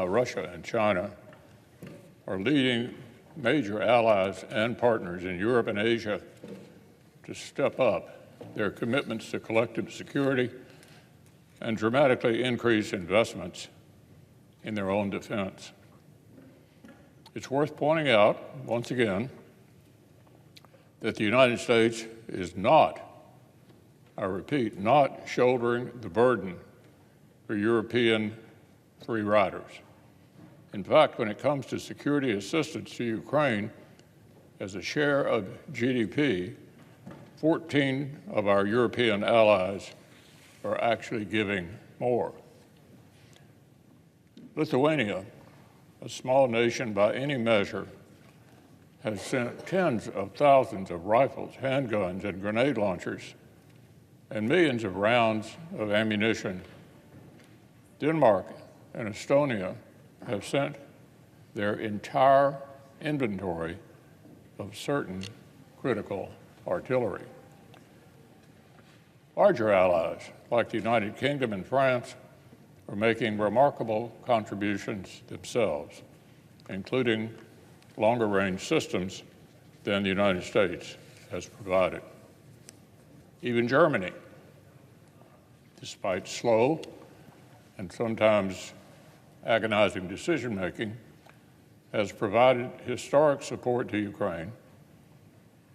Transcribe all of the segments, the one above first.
Russia and China are leading major allies and partners in Europe and Asia to step up their commitments to collective security and dramatically increase investments in their own defense. It's worth pointing out, once again, that the United States is not, I repeat, not shouldering the burden for European free riders. In fact, when it comes to security assistance to Ukraine, as a share of GDP, 14 of our European allies are actually giving more. Lithuania, a small nation by any measure, has sent tens of thousands of rifles, handguns, and grenade launchers, and millions of rounds of ammunition. Denmark and Estonia have sent their entire inventory of certain critical artillery. Larger allies, like the United Kingdom and France, are making remarkable contributions themselves, including longer-range systems than the United States has provided. Even Germany, despite slow and sometimes agonizing decision-making, has provided historic support to Ukraine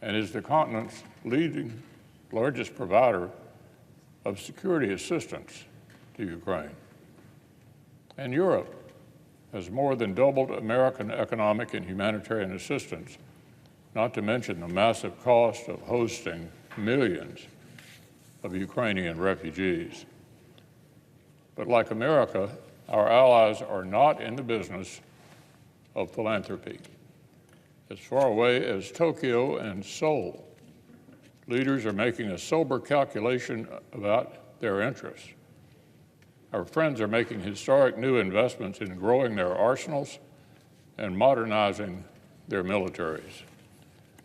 and is the continent's largest provider of security assistance to Ukraine. And Europe has more than doubled American economic and humanitarian assistance, not to mention the massive cost of hosting millions of Ukrainian refugees. But like America, our allies are not in the business of philanthropy. As far away as Tokyo and Seoul, leaders are making a sober calculation about their interests. Our friends are making historic new investments in growing their arsenals and modernizing their militaries.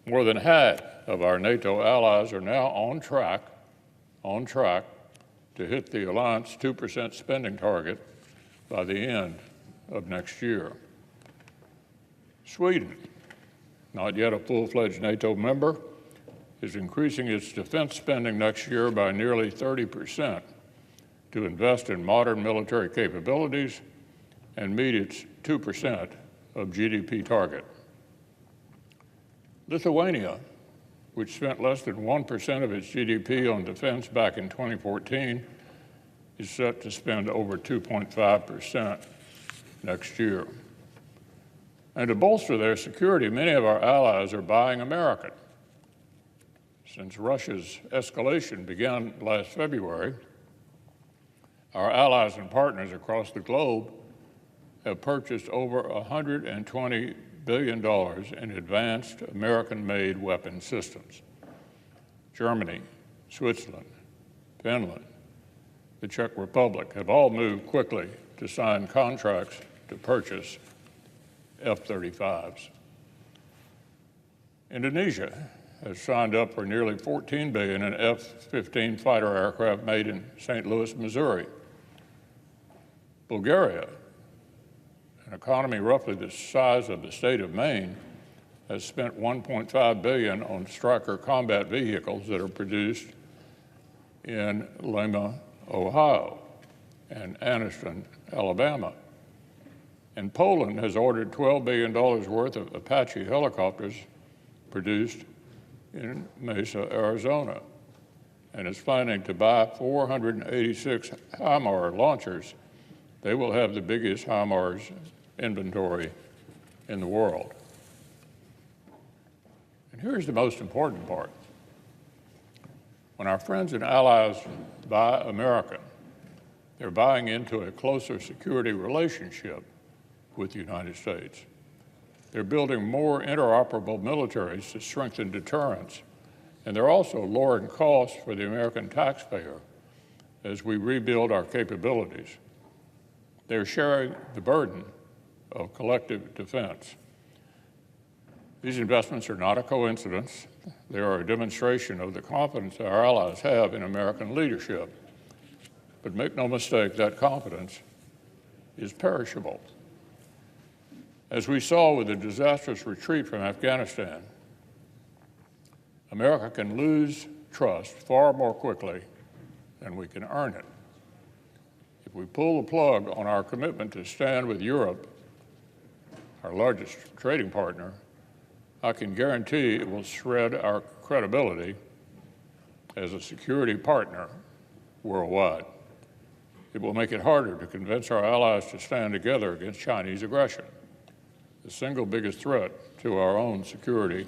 More than half of our NATO allies are now on track to hit the alliance 2% spending target by the end of next year. Sweden, not yet a full-fledged NATO member, is increasing its defense spending next year by nearly 30% to invest in modern military capabilities and meet its 2% of GDP target. Lithuania, which spent less than 1% of its GDP on defense back in 2014, is set to spend over 2.5% next year. And to bolster their security, many of our allies are buying American. Since Russia's escalation began last February, our allies and partners across the globe have purchased over $120 billion in advanced American-made weapon systems. Germany, Switzerland, Finland, the Czech Republic have all moved quickly to sign contracts to purchase F-35s. Indonesia has signed up for nearly $14 billion in F-15 fighter aircraft made in St. Louis, Missouri. Bulgaria, an economy roughly the size of the state of Maine, has spent $1.5 billion on Stryker combat vehicles that are produced in Lima, Ohio, and Anniston, Alabama. And Poland has ordered $12 billion worth of Apache helicopters produced in Mesa, Arizona, and is planning to buy 486 HIMARS launchers. They will have the biggest HIMARS inventory in the world. And here's the most important part. When our friends and allies buy American, they're buying into a closer security relationship with the United States. They're building more interoperable militaries to strengthen deterrence, and they're also lowering costs for the American taxpayer as we rebuild our capabilities. They're sharing the burden of collective defense. These investments are not a coincidence. They are a demonstration of the confidence our allies have in American leadership. But make no mistake, that confidence is perishable. As we saw with the disastrous retreat from Afghanistan, America can lose trust far more quickly than we can earn it. If we pull the plug on our commitment to stand with Europe, our largest trading partner, I can guarantee it will shred our credibility as a security partner worldwide. It will make it harder to convince our allies to stand together against Chinese aggression, the single biggest threat to our own security